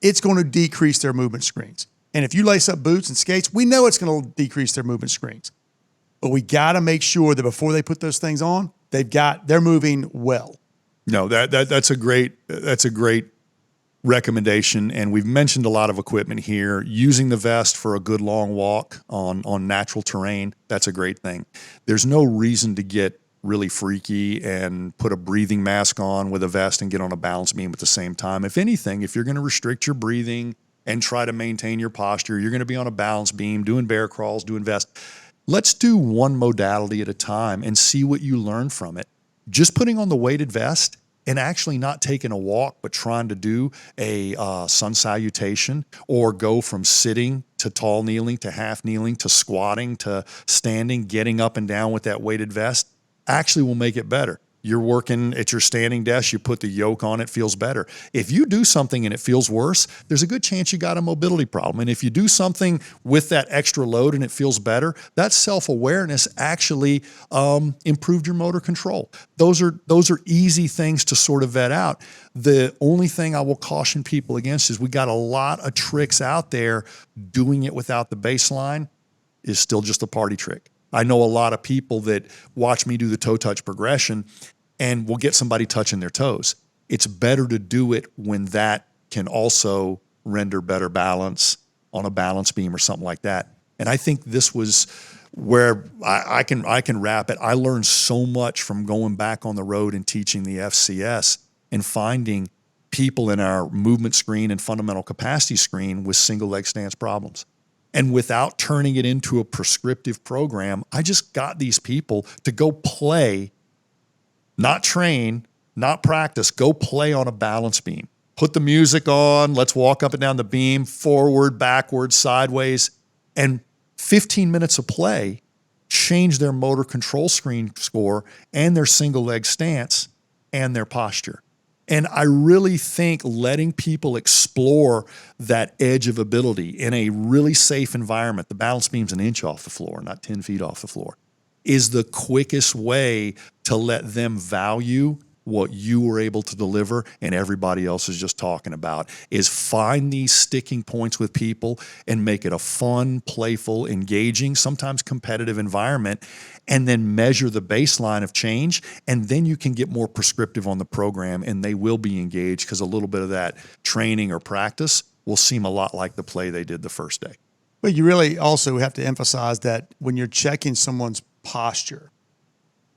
it's going to decrease their movement screens. And if you lace up boots and skates, we know it's going to decrease their movement screens. But we got to make sure that before they put those things on, they're moving well. No, that's a great recommendation. And we've mentioned a lot of equipment here. Using the vest for a good long walk on natural terrain, that's a great thing. There's no reason to get really freaky and put a breathing mask on with a vest and get on a balance beam at the same time. If anything, if you're going to restrict your breathing and try to maintain your posture, you're going to be on a balance beam, doing bear crawls, doing vest. Let's do one modality at a time and see what you learn from it. Just putting on the weighted vest and actually not taking a walk, but trying to do a sun salutation or go from sitting to tall kneeling to half kneeling to squatting to standing, getting up and down with that weighted vest actually will make it better. You're working at your standing desk, you put the yoke on, it feels better. If you do something and it feels worse, there's a good chance you got a mobility problem. And if you do something with that extra load and it feels better, that self-awareness actually improved your motor control. Those are easy things to sort of vet out. The only thing I will caution people against is we got a lot of tricks out there. Doing it without the baseline is still just a party trick. I know a lot of people that watch me do the toe touch progression and will get somebody touching their toes. It's better to do it when that can also render better balance on a balance beam or something like that. And I think this was where I can wrap it. I learned so much from going back on the road and teaching the FCS and finding people in our movement screen and fundamental capacity screen with single leg stance problems. And without turning it into a prescriptive program, I just got these people to go play, not train, not practice, go play on a balance beam. Put the music on, let's walk up and down the beam, forward, backwards, sideways. And 15 minutes of play changed their motor control screen score and their single leg stance and their posture. And I really think letting people explore that edge of ability in a really safe environment, the balance beam's an inch off the floor, not 10 feet off the floor, is the quickest way to let them value what you were able to deliver and everybody else is just talking about, is find these sticking points with people and make it a fun, playful, engaging, sometimes competitive environment, and then measure the baseline of change. And then you can get more prescriptive on the program and they will be engaged because a little bit of that training or practice will seem a lot like the play they did the first day. But you really also have to emphasize that when you're checking someone's posture,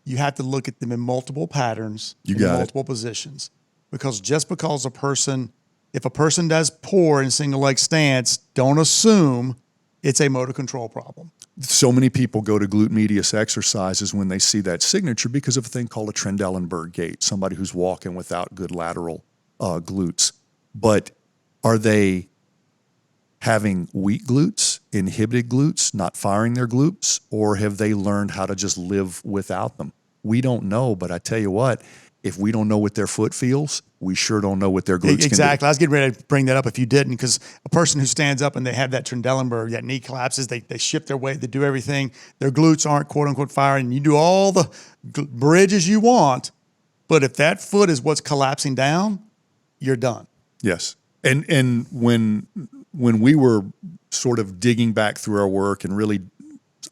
you have to look at them in multiple patterns, in multiple positions. Because just because if a person does poor in single leg stance, don't assume it's a motor control problem. So many people go to glute medius exercises when they see that signature because of a thing called a Trendelenburg gait, somebody who's walking without good lateral glutes. But are they having weak glutes, inhibited glutes, not firing their glutes, or have they learned how to just live without them? We don't know, but I tell you what, if we don't know what their foot feels, we sure don't know what their glutes can do. Exactly. I was getting ready to bring that up if you didn't, because a person who stands up and they have that Trendelenburg, that knee collapses, they shift their weight, they do everything, their glutes aren't quote unquote firing, you do all the bridges you want, but if that foot is what's collapsing down, you're done. Yes. And when we were sort of digging back through our work and really,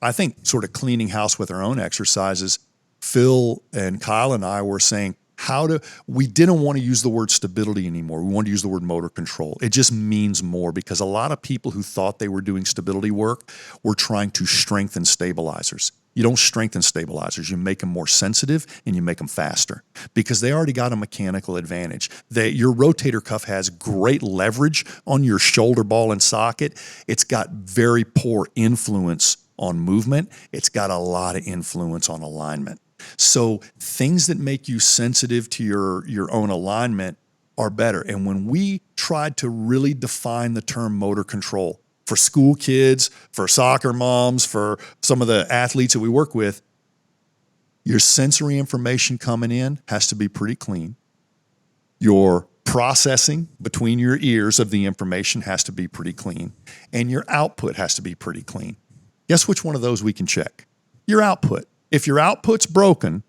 I think, sort of cleaning house with our own exercises, Phil and Kyle and I were saying, we didn't want to use the word stability anymore. We wanted to use the word motor control. It just means more because a lot of people who thought they were doing stability work were trying to strengthen stabilizers. You don't strengthen stabilizers. You make them more sensitive and you make them faster because they already got a mechanical advantage. Your rotator cuff has great leverage on your shoulder ball and socket. It's got very poor influence on movement. It's got a lot of influence on alignment. So things that make you sensitive to your own alignment are better. And when we tried to really define the term motor control for school kids, for soccer moms, for some of the athletes that we work with, your sensory information coming in has to be pretty clean. Your processing between your ears of the information has to be pretty clean. And your output has to be pretty clean. Guess which one of those we can check? your output. If your output's broken,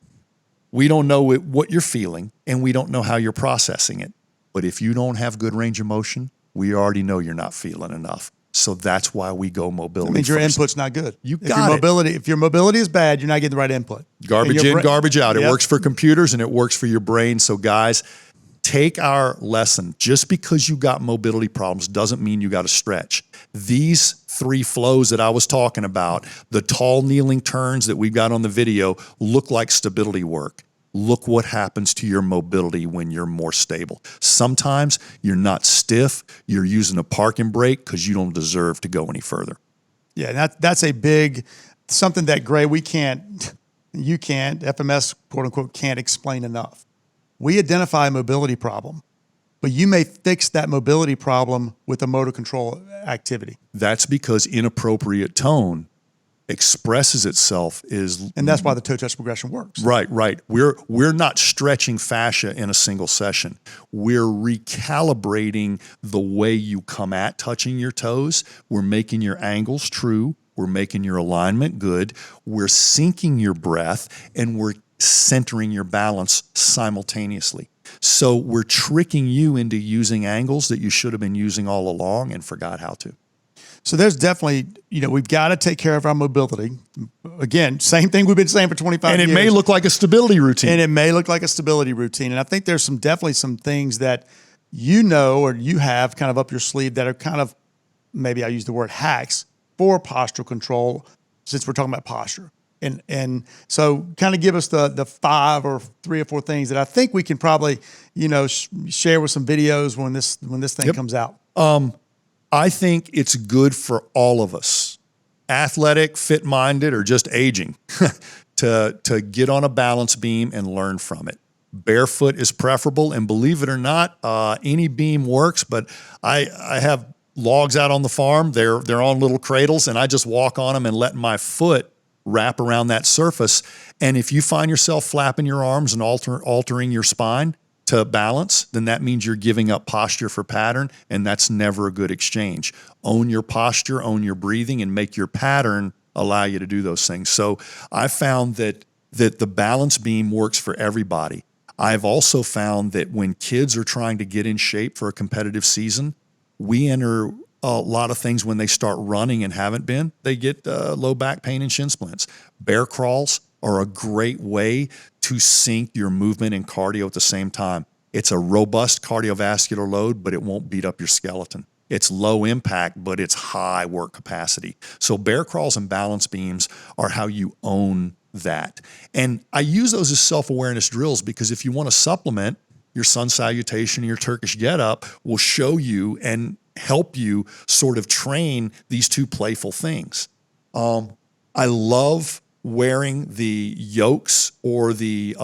we don't know what you're feeling, and we don't know how you're processing it. But if you don't have good range of motion, we already know you're not feeling enough. So that's why we go mobility. That means your first. input's not good. You if got your it. mobility, If your mobility is bad, you're not getting the right input. Garbage in, garbage out. It Yep. works for computers and it works for your brain. So guys, take our lesson. Just because you got mobility problems doesn't mean you got to stretch. These 3 flows that I was talking about, the tall kneeling turns that we got on the video, look like stability work. Look what happens to your mobility when you're more stable. Sometimes you're not stiff. You're using a parking brake because you don't deserve to go any further. Yeah, that's a big, something that, Gray, you can't, FMS, quote unquote, can't explain enough. We identify a mobility problem, but you may fix that mobility problem with a motor control activity. That's because inappropriate tone expresses itself And that's why the toe touch progression works. Right. We're not stretching fascia in a single session. We're recalibrating the way you come at touching your toes. We're making your angles true. We're making your alignment good. We're syncing your breath, and we're centering your balance simultaneously. So we're tricking you into using angles that you should have been using all along and forgot how to. So there's definitely, we've got to take care of our mobility. Again, same thing we've been saying for 25 years. And it may look like a stability routine. And I think there's definitely some things that or you have kind of up your sleeve that are kind of, maybe I use the word hacks for postural control, since we're talking about posture. And so kind of give us the 5 or 3 or 4 things that I think we can probably, share with some videos when this thing comes out. I think it's good for all of us, athletic, fit-minded, or just aging, to get on a balance beam and learn from it. Barefoot is preferable, and believe it or not, any beam works, but I have logs out on the farm. They're on little cradles, and I just walk on them and let my foot wrap around that surface. And if you find yourself flapping your arms and altering your spine to balance, then that means you're giving up posture for pattern, and that's never a good exchange. Own your posture, own your breathing, and make your pattern allow you to do those things. So I found that the balance beam works for everybody. I've also found that when kids are trying to get in shape for a competitive season, we enter a lot of things when they start running and haven't been. They get low back pain and shin splints. Bear crawls are a great way to sync your movement and cardio at the same time. It's a robust cardiovascular load, but it won't beat up your skeleton. It's low impact, but it's high work capacity. So bear crawls and balance beams are how you own that. And I use those as self-awareness drills because if you want to supplement, your sun salutation and your Turkish get-up will show you and help you sort of train these 2 playful things. I love wearing the yokes or the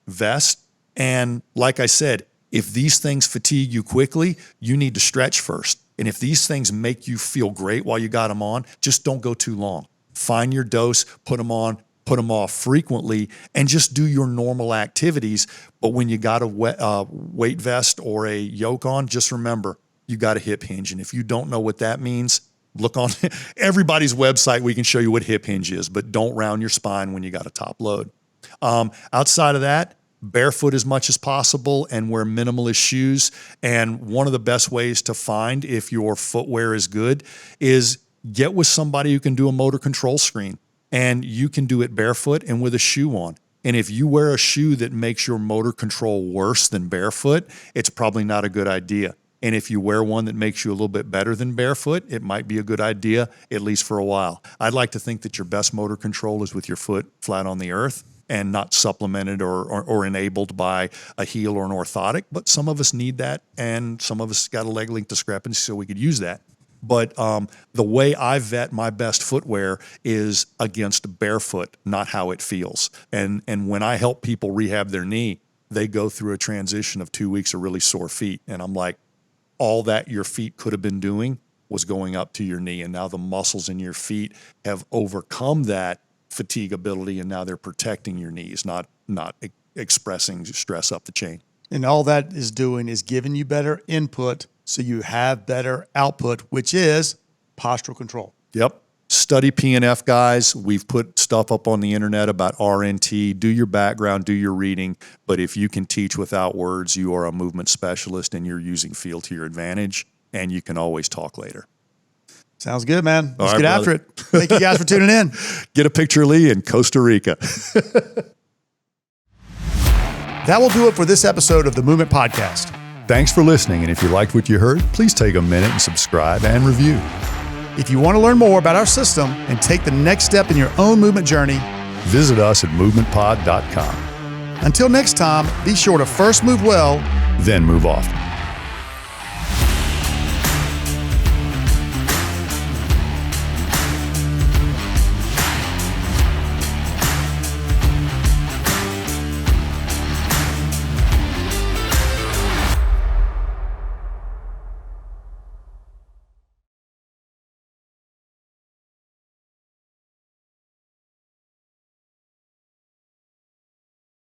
vest. And like I said, if these things fatigue you quickly, you need to stretch first. And if these things make you feel great while you got them on, just don't go too long. Find your dose, put them on, put them off frequently, and just do your normal activities. But when you got a weight vest or a yoke on, just remember, you got a hip hinge. And if you don't know what that means, look on everybody's website. We can show you what hip hinge is, but don't round your spine when you got a top load. Outside of that, barefoot as much as possible and wear minimalist shoes. And one of the best ways to find if your footwear is good is get with somebody who can do a motor control screen, and you can do it barefoot and with a shoe on. And if you wear a shoe that makes your motor control worse than barefoot, it's probably not a good idea. And if you wear one that makes you a little bit better than barefoot, it might be a good idea, at least for a while. I'd like to think that your best motor control is with your foot flat on the earth and not supplemented or enabled by a heel or an orthotic. But some of us need that, and some of us got a leg length discrepancy, so we could use that. But the way I vet my best footwear is against barefoot, not how it feels. And when I help people rehab their knee, they go through a transition of 2 weeks of really sore feet. And I'm like, all that your feet could have been doing was going up to your knee. And now the muscles in your feet have overcome that fatigue ability, and now they're protecting your knees, not expressing stress up the chain. And all that is doing is giving you better input so you have better output, which is postural control. Yep. study PNF, guys. We've put stuff up on the internet about RNT. Do your background, do your reading. But if you can teach without words, you are a movement specialist and you're using feel to your advantage, and you can always talk later. Sounds good, man. Let's right, get after it. Thank you guys for tuning in. Get a picture of Lee in Costa Rica. That will do it for this episode of the Movement Podcast. Thanks for listening. And if you liked what you heard, please take a minute and subscribe and review. If you want to learn more about our system and take the next step in your own movement journey, visit us at movementpod.com. Until next time, be sure to first move well, then move often.